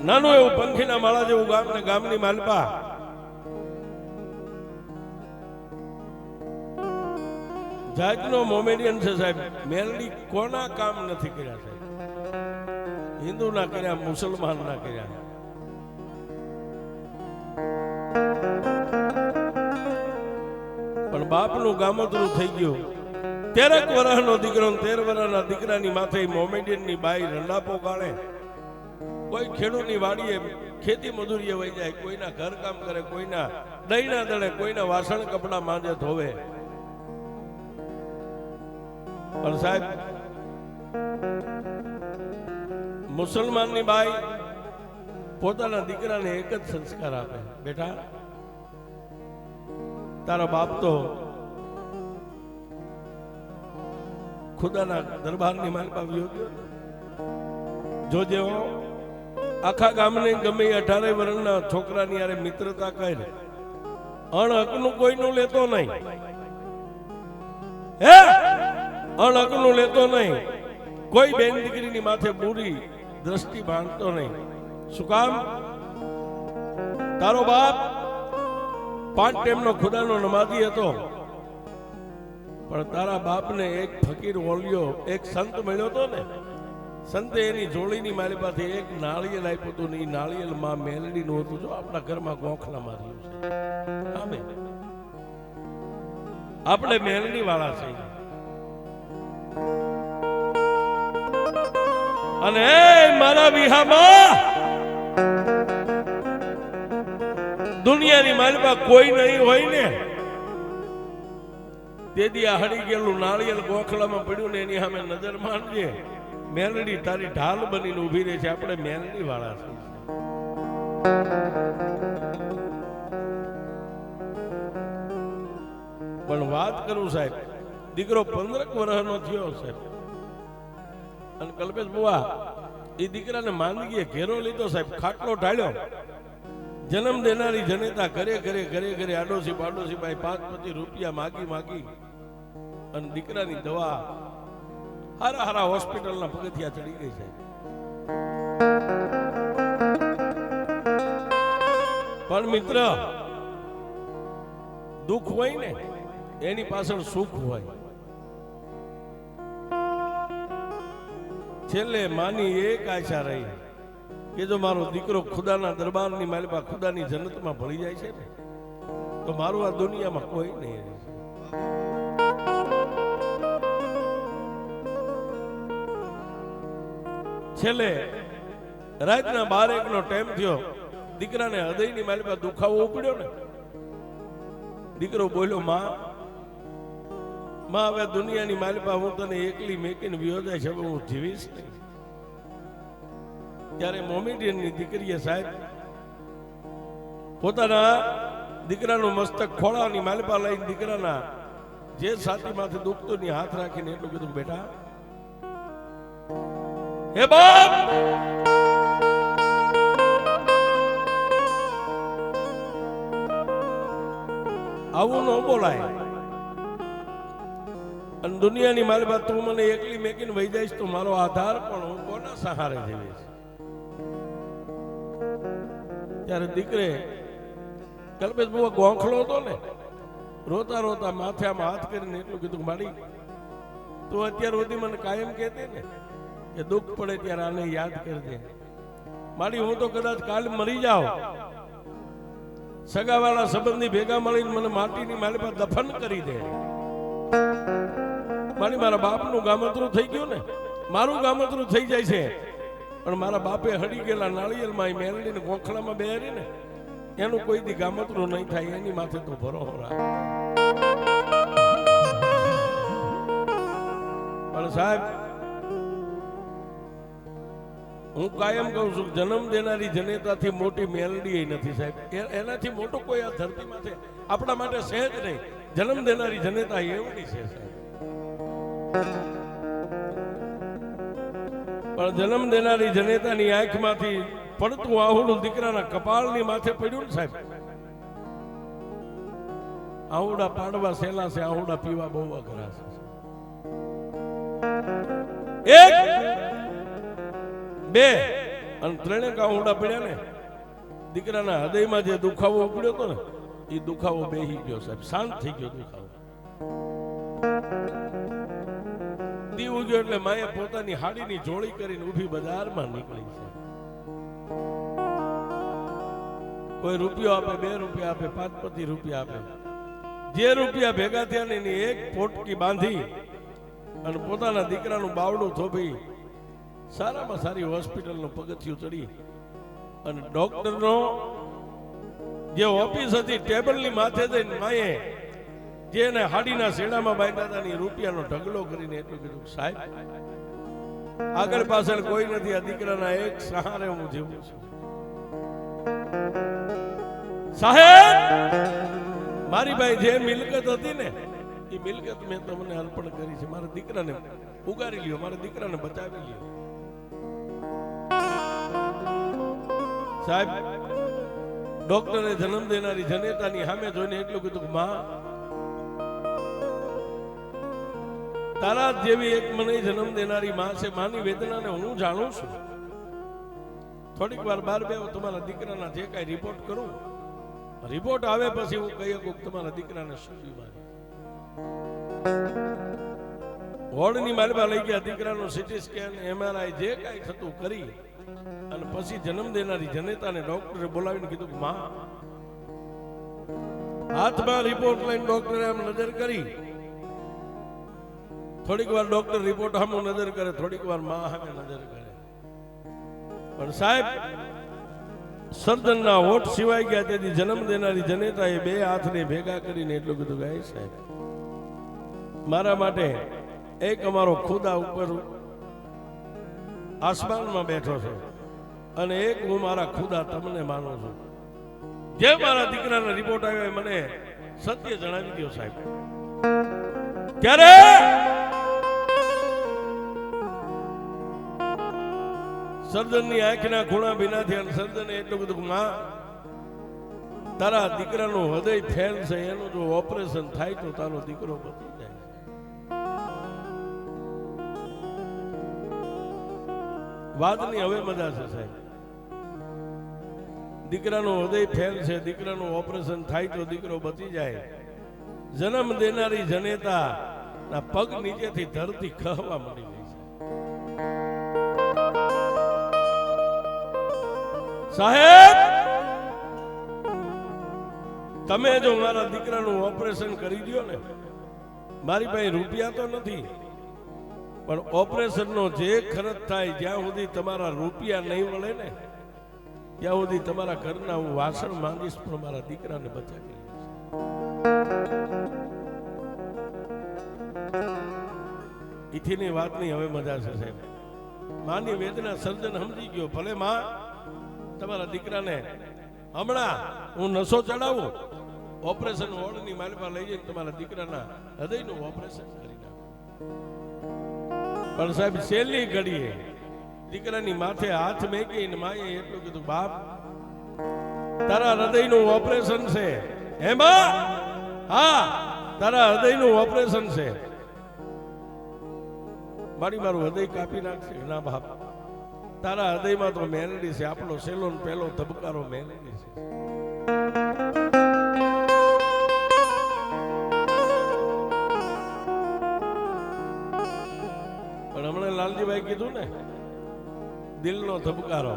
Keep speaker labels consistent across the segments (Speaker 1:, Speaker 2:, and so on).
Speaker 1: નાનું એવું પંખીના માળા જેવું ગામ ને ગામની માલપા જાતનો મોમેડિયન છે સાહેબ. મેલડી કોના કામ નથી કર્યા સાહેબ? હિન્દુ ના કર્યા, મુસલમાન ના કર્યા. પણ બાપનું ગામતરું થઈ ગયું. 13 વર્ષનો દીકરો 13 વર્ષના દીકરાની માથે મોમેડિયન ની બાઈ રંડાપો કાઢે. કોઈ ખેડૂતની વાડીએ ખેતી મજૂરીએ વહી જાય, કોઈના ઘર કામ કરે, કોઈના દહીંના દળે, કોઈના વાસણ કપડા માંજે ધોવે. પણ સાહેબ મુસલમાનની બાઈ પોતાના દીકરાને એક જ સંસ્કાર આપે, બેટા તારા બાપ તો ખુદાના દરબારની માલપા આવ્યો ગયો. જોજે આખા ગામને ગમે 18 વર્ષના છોકરાની યારે મિત્રતા કરે, અણહકનું કોઈનું લેતો નહીં. હે અણહકનું લેતો નહીં. કોઈ બેન દીકરીની માથે બુરી દ્રષ્ટિ બાંધતો નહીં. શું કામ? તારો બાપ 5 ટાઈમનો ખુદાનો નમાજી હતો, પણ તારા બાપને એક ફકીર ઓલિયો, એક સંત મળ્યો હતો ને. સંતે એની જોડીની મારી પાસે એક નાળિયેર આપ્યું હતું ને એ નાળિયેર માં મેલડીનું હતું. જો આપણા ઘરમાં ગોખલા માર્યું છે. આપણે મેલડી વાળા છે. અને મારા વિહામાં દુનિયાની માલપા કોઈ નહીં હોય ને, તેથી આ હળી ગયેલું નાળિયેર ગોખલામાં પડ્યું ને એની સામે નજર મારજે. મેલડી તારી ઢાલ બનીને ઉભી રહે છે. આપણે મેલડી વાળા છીએ. પણ વાત કરું સાહેબ, દીકરો 15 વર્ષનો થયો સાહેબ, અને કલ્પેશ બુઆ એ દીકરાને માંદગીએ ઘેરો લીધો સાહેબ, ખાટલો ઢાળ્યો. જન્મ દેનારી જનેતા ઘરે ઘરે ઘરે ઘરે આડોશી પાડોશી ભાઈ 5-25 રૂપિયા માગી અને દીકરાની દવા હારા હોસ્પિટલના પગથિયા ચડી ગઈ છે. પણ મિત્ર, દુઃખ હોય ને એની પાછળ સુખ હોય. છેલ્લે માની એક આશા રહી કે જો મારો દીકરો ખુદાના દરબારની માલિકા ખુદાની જન્નતમાં ભળી જાય છે ને તો મારું આ દુનિયામાં કોઈ નહીં. છેલ્લે રાતના 12-1 નો ટાઈમ થયો. દીકરાને હૃદયની માલિકા દુખાવો ઉપડ્યો ને. દીકરો બોલ્યો, માં હવે દુનિયાની માલિકા હું તને એકલી મેકીને વિયો જાય છે, હું જીવીશ નહીં. ત્યારે મોમેડિયનની દીકરીએ સાહેબ પોતાના દીકરાનું મસ્તક ખોળાની માલિકા લઈને દીકરાના જે છાતીમાંથી દુખતું ની હાથ રાખીને એટલું કીધું, બેટા હે બાપ, આવું ન બોલાય. અને દુનિયાની મારી વાત તું મને એકલી મેકીને વહી જઈશ તો મારો આધાર પણ હું કોના સહારે જીવીશ. ત્યારે દીકરે કલ્પેશ બુઆ ગોખલો હતો ને, રોતા રોતા માથે આમ હાથ કરીને એટલું કીધું, માડી તું અત્યાર સુધી મને કાયમ કહેતી ને કે દુઃખ પડે ત્યારે આને યાદ કરજે. માડી હું તો કદાચ કાલ મરી જાઉં, સગાવાળા સંબંધી ભેગા મળીને મને માટીની મારી પાસે દફન કરી દે. મારા બાપનું ગામતરું થઈ ગયું ને, મારું ગામતરું થઈ જાય છે, પણ મારા બાપે હડી ગયેલા નાળિયેરમાં મેલડીને ગોખલામાં બેહારી ને એનું કોઈ દી ગામતરું નહીં થાય. એની માથે તો ભરોસો રાખ. પણ સાહેબ હું કાયમ કહું છું, જન્મ દેનારી જનેતાથી મોટી મેલડી નથી સાહેબ. એનાથી મોટો કોઈ આ ધરતીમાં છે આપણા માટે સહેજ નહીં. જન્મ દેનારી જનેતા એવડી છે સાહેબ. પણ જન્મ દેનારી જનેતાની આંખમાંથી પડતું આહુડું દીકરાના કપાળની માથે પડ્યું ને સાહેબ. આહુડા પાડવા સહેલા છે, આહુડા પીવા બહુ અઘરા છે. એક બે અને ત્રણે કાં ઊંડા પડ્યા ને, દીકરાના હૃદયમાં જે દુખાવો ઉપડ્યો હતો ને એ દુખાવો બેહી ગયો સાહેબ, શાંત થઈ ગયો દુખાવો. દી ઉગ્યો એટલે માએ પોતાની હાડીની જોડી કરીને ઊભી બજારમાં નીકળી છે. કોઈ રૂપિયો આપે, 2 રૂપિયા આપે, 5 રૂપિયા આપે, જે રૂપિયા ભેગા થયા ને એની એક પોટકી બાંધી અને પોતાના દીકરાનું બાવડું થોભી સારામાં સારી હોસ્પિટલનું પગથિયું ચડી અને ડોક્ટરનો જે ઓફિસ હતી ટેબલની માથે જઈને માએ જેને હાડીના શેડામાં બાંધ્યા હતા ને રૂપિયાનો ઢગલો કરીને એટલું કીધું, સાહેબ આગળ પાછળ કોઈ નથી, આ દીકરાના એક સહારે હું જીવું છું. સાહેબ મારી ભાઈ જે મિલકત હતી ને એ મિલકત મેં તમને અર્પણ કરી છે, મારા દીકરાને ઉગારી લ્યો, મારા દીકરાને બચાવી લ્યો. સાહેબ ડોક્ટરે જન્મ દેનારી જનેતાની સામે જોઈને એટલું કીધું કે માં, તારા જેવી એક મને જન્મ દેનારી માં છે, માની વેદનાને હું જાણું છું. થોડીક વાર બહાર બેહો, તમારા દીકરાના જે કાંઈ રિપોર્ટ કરું, રિપોર્ટ આવે પછી હું કહી શકું તમારા દીકરાને શું બીમારી. વોર્ડની માલમાં લઈ ગયા, દીકરાનું સીટી સ્કેન, MRI જે કાંઈ થતું કરી અને પછી જન્મ દેનારી જનેતાને ડોક્ટરે બોલાવીને કીધું કે માં, હાથમાં રિપોર્ટ લઈને ડોક્ટરે આમ નજર કરી. થોડીક વાર ડોક્ટર રિપોર્ટ સામે નજર કરે, થોડીક વાર માં સામે નજર કરે. પણ સાહેબ સર્જનના હોઠ સિવાય ગયા તેથી જન્મ દેનારી જનેતાએ 2 હાથને ભેગા કરીને એટલું કીધું કે સાહેબ મારા માટે એક અમારો ખુદા ઉપર આસમાનમાં બેઠો છે અને એક હું મારા ખુદા તમને માનું છું. જે મારા દીકરાના રિપોર્ટ આવ્યો મને સત્ય જણાવી દો સાહેબ. ક્યારે સર્જનની આંખના ખૂણા ભીના થયા. સર્જને એટલું બધું, માં તારા દીકરાનું હૃદય ફેલ છે, એનું જો ઓપરેશન થાય તો તારો દીકરો બચી જાય. વાતની હવે મજા છે સાહેબ. દીકરાનું હૃદય ફેલ છે, દીકરાનું ઓપરેશન થાય તો દીકરો બચી જાય. જન્મ દેનારી જનેતા ના પગ નીચેથી ધરતી ખહવા મળી ગઈ છે. સાહેબ તમે જો મારા દીકરાનું ઓપરેશન કરી દો ને, મારી પાસે રૂપિયા તો નથી પણ ઓપરેશનનો જે ખર્ચ થાય, જ્યાં સુધી તમારા રૂપિયા નહીં મળે ને ત્યાં સુધી તમારા ઘરના હું વાસણ માંગીશ પણ મારા દીકરાને બચાવી લઈશ. ઇથીની વાતની હવે મજા છે સાહેબ. માની વેદના સર્જન સમજી ગયો. ભલે માં તમારા દીકરાને હમણાં હું નશો ચડાવું, ઓપરેશન વોર્ડની માલમાં લઈ જઈને તમારા દીકરાના હૃદયનું ઓપરેશન કરી નાખું. પણ સાહેબ છેલ્લી ઘડીએ દીકરાની માથે હાથ મેકીને માએ એટલું કીધું, બાપ તારા હૃદયનું ઓપરેશન છે. એમાં હા તારા હૃદયનું ઓપરેશન છે. મારું હૃદય કાપી નાખશે? ના બાપ, તારા હૃદયમાં તો મેલડી છે. આપણો છેલ્લો ને પહેલો ધબકારો મેલડી છે. પણ હમણાં લાલજીભાઈ કીધું ને, દિલનો ધબકારો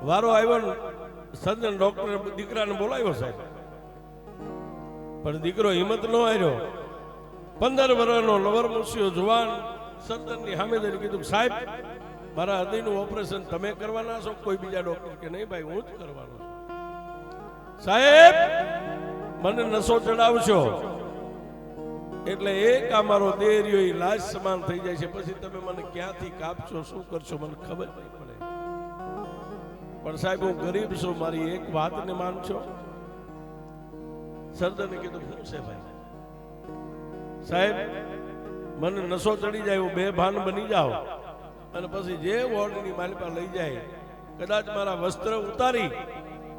Speaker 1: વારો આવ્યો ને, સર્જન ડોક્ટરે દીકરાને બોલાવ્યો સાહેબ. પણ દીકરો હિંમત ન આવ્યો. 15 વર્ષનો લવરમુસિયો જુવાન સર્જનની સામે જઈને કીધું, સાહેબ મારા હૃદયનું ઓપરેશન તમે કરવાના છો? કોઈ બીજા ડોક્ટર કે નહીં ભાઈ, હું જ કરવાનો છું. સાહેબ મને નશો ચડાવશો એટલે એક આ મારો દેહ રહ્યો એ લાશ સમાન થઈ જાય છે. પછી તમે મને ક્યાંથી કાપશો, શું કરશો મને ખબર નહીં પડે. પણ સાહેબ હું ગરીબ છું, મારી એક વાતને માનશો? સર્જને કીધું, શું છે ભાઈ? સાહેબ મને નશો ચડી જાય, હું બેભાન બની જાઉં અને પછી જે વોર્ડની માલિપા લઈ જાય, કદાચ મારા વસ્ત્ર ઉતારી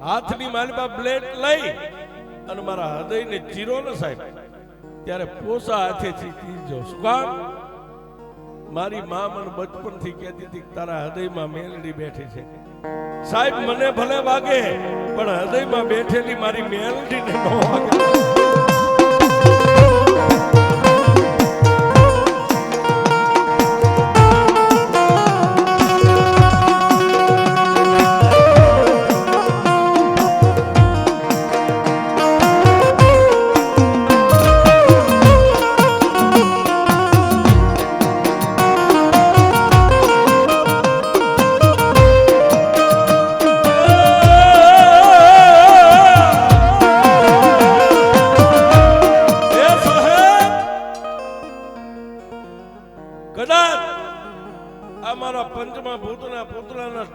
Speaker 1: હાથની માલિપા બ્લેડ લઈ અને મારા હૃદયને ચીરો ને સાહેબ, ત્યારે પોસા હાથે ચીરજો. શું કામ? મારી માં મને બચપનથી કહેતી હતી કે તારા હૃદયમાં મેલડી બેઠી છે. સાહેબ મને ભલે વાગે પણ હૃદયમાં બેઠેલી મારી મેલડીને ન વાગે.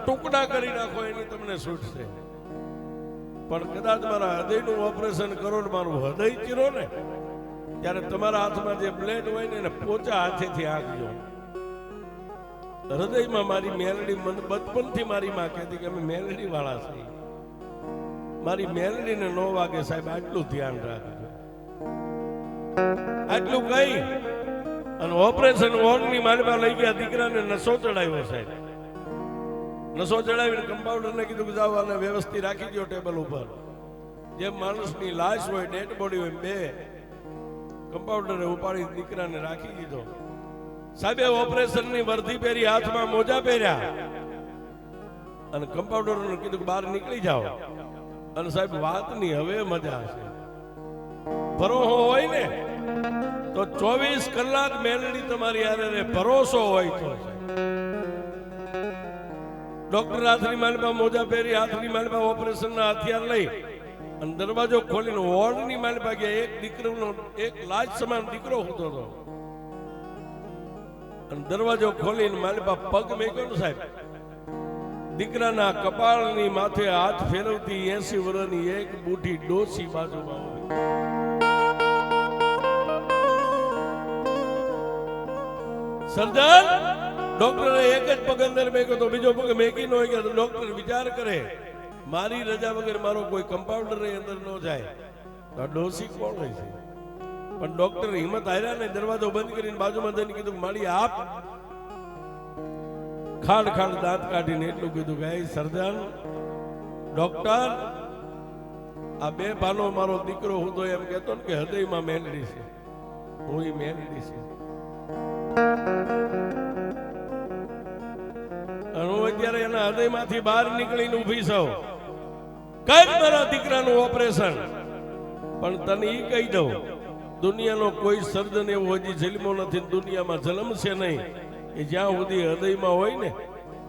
Speaker 1: ટુકડા કરી નાખો એની તમને છૂટ છે, પણ કદાચ મારા હૃદયનું ઓપરેશન કરો ને મારું હૃદય ચીરો ને ત્યારે તમારા હાથમાં જે બ્લેડ હોય ને એને પોચા હાથેથી આંકજો. હૃદયમાં મારી મેલડી મને બચપનથી મારી માં કહેતી કે અમે મેલડી વાળા છીએ. મારી મેલડીને ન વાગે સાહેબ આટલું ધ્યાન રાખજો. આટલું કઈ અને ઓપરેશન વોર્ડની માલમાં લઈ ગયા દીકરાને નસો ચડાવ્યો સાહેબ. નસો ચડાવીને કમ્પાઉન્ડરને કીધું કે જાઓ અને વ્યવસ્થિત રાખી દો ટેબલ ઉપર. જેમ માણસની લાશ હોય ડેડ બોડી હોય બે કમ્પાઉન્ડરે ઉપાડી દીકરાને રાખી દીધો. સાહેબે ઓપરેશનની વર્દી પહેરી, હાથમાં મોજા પહેર્યા અને કમ્પાઉન્ડરને કીધું કે બહાર નીકળી જાઓ. અને સાહેબ વાતની હવે મજા છે. ભરોસો હોય ને તો 24 કલાક મેલડી તમારી હારે ભરોસો હોય તો. ડોક્ટર હાથની માલમાં મોજા પહેરી, હાથની માલમાં ઓપરેશનના હથિયાર લઈ અને દરવાજો ખોલીને વોર્ડની માલમાં ગયા. એક દીકરીનો એક લાજ સમાન દીકરો હતો તો અને દરવાજો ખોલીને માલમાં પગ મેક્યો સાહેબ. દીકરાના કપાળની માથે હાથ ફેરવતી 80 વર્ષની એક બુઢી ડોસી બાજુમાં હોય. સર્જન ડોક્ટરે એક જ પગ અંદર મેક્યો તો બીજો પગ મેકી ન હોય તો ડોક્ટર વિચાર કરે મારી રજા વગર મારો કોઈ કમ્પાઉન્ડર અંદર ન જાય તો ડોસી કોણ હોય છે. પણ ડોક્ટર હિંમત હાર્યા ને દરવાજો બંધ કરીને બાજુમાં જઈને કીધું મારી આપ ખાડ ખાડ દાંત કાઢીને એટલું કીધું કે સર્જન ડોક્ટર આ બે ભાનો મારો દીકરો હું તો એમ કહેતો ને કે હૃદયમાં મેલડી છે, હું એ મેલડી છે. હું અત્યારે એના હૃદયમાંથી બહાર નીકળીને ઊભી છું. કઈ મારા દીકરાનું ઓપરેશન. પણ તને ઈ કહી દઉં દુનિયાનો કોઈ સર્જન એવો હજી જન્મો નથી, દુનિયામાં જન્મશે નહીં કે જ્યાં સુધી હૃદયમાં હોય ને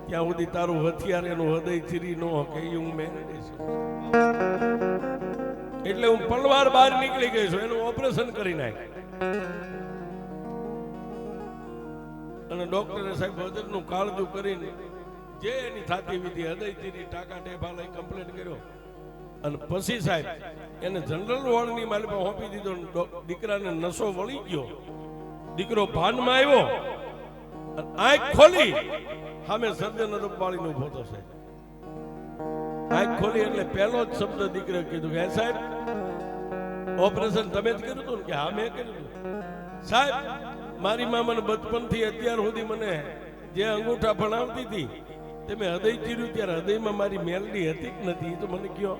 Speaker 1: ત્યાં સુધી તારું હથિયાર એનું હૃદય ચીરી ન હકે. હું મેલડી છું એટલે હું પલવાર બહાર નીકળી ગઈ છું. એનું ઓપરેશન કરી નાખ. અને ડોક્ટરે સાહેબ વજનનું કાળજું કરીને જે એની થાતી વિધિ હૃદય ચીરી ટાકા ટેફા લઈ કમ્પ્લેટ કર્યો અને પછી સાહેબ એને જનરલ વોર્ડની માલિકમાં સોંપી દીધો. દીકરાને નસો વળી ગયો. દીકરો ભાનમાં આવ્યો આંખ ખોલી સામે સર્જન પાડીને ઉભો તો સાહેબ. આંખ ખોલી એટલે પહેલો જ શબ્દ દીકરે કીધું કે સાહેબ ઓપરેશન તમે જ કર્યું હતું ને? કે હા મેં કર્યું હતું. સાહેબ મારી માં મને બચપનથી અત્યાર સુધી મને જે અંગૂઠા ભણાવતી હતી તે મેં હૃદય ચીર્યું ત્યારે હૃદયમાં મારી મેલડી હતી જ નથી. તો મને કયો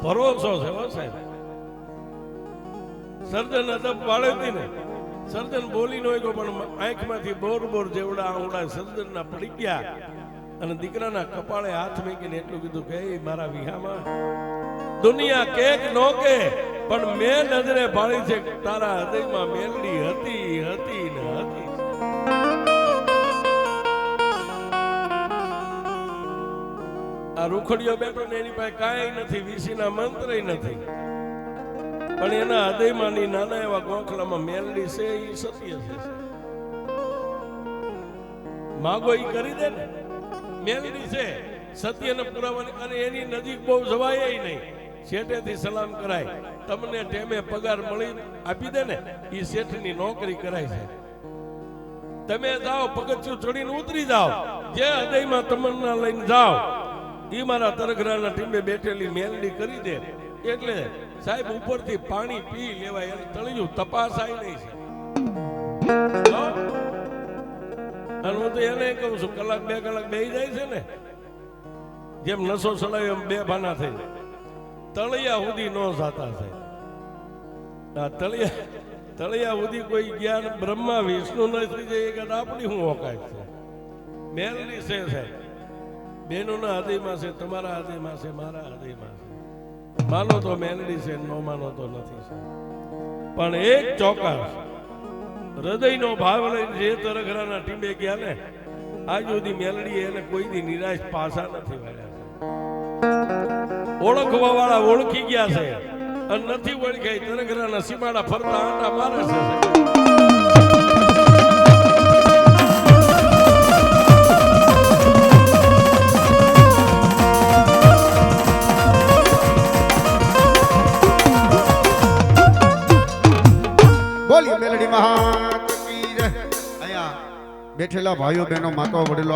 Speaker 1: ભરોસો છે સાહેબ. સર્જન અદબ વાળે હતી ને સર્જન બોલી નો પણ આંખમાંથી બોર બોર જેવડા આવડા સર્જન ના પડી ગયા અને દીકરાના કપાળે હાથ મૂકીને એટલું કીધું કે મારા વિહામાં દુનિયા કેક નો કે પણ મેં નજરે ભાળી છે તારા હૃદયમાં મેલડી હતી હતી ને હતી. આ રૂખડીઓ બેઠો ને એની પાસે કાંઈ નથી, વીસીના મંત્ર નથી, પણ એના હૃદયમાં નાના એવા ગોખલામાં મેલડી છે. એ સત્ય છે. માગો ઈ કરી દે ને. મેલડી છે સત્યને પુરાવાની અને એની નજીક બહુ જવાય નહીં. શેઠેથી સલામ કરાય. તમને ટેમે પગાર મળી આપી દે ને એ શેઠની નોકરી કરાય છે. તમે જાઓ પગથિયું ચડીને ઉતરી જાઓ, જે હૃદયમાં તમન્ના લઈને જાઓ એ મારા તરઘરાના ટીમે બેઠેલી મેલડી કરી દે. એટલે સાહેબ ઉપરથી પાણી પી લેવાય અને તળિયું તપાસાય નહીં છે. અને હું તો એને કહું છું કલાક 2 કલાક બેહી જાય છે ને જેમ નસો ચડાવ્યો એમ 2 ભાના થઈ જાય. તળિયા સુધી નો જાતા છે. આ તળિયા સુધી કોઈ જ્ઞાન બ્રહ્મા વિષ્ણુ નથી જાય કે આપણી હું ઓકાય છે. મેલની છે સાહેબ, બેનોના હૃદયમાં છે, તમારા હૃદયમાં છે, મારા હૃદયમાં છે. માનો તો મેલડી છે, નો માનો તો નથી છે. પણ એક ચોક્કસ હૃદયનો ભાવ લઈને જે તરખરાના ટીમે ગયા ને આજ સુધી મેલડી એને કોઈ દી નિરાશ પાસા નથી વાળ્યા છે. ઓળખવા વાળા ઓળખી ગયા છે અને નથી ઓળખાય તરખરાના સીમાડા ફરતા આંટા મારે છે.
Speaker 2: બોલી મેલડી મહાત કી જય. અહીંયા બેઠેલા ભાઈઓ બહેનો માતાઓ વડીલો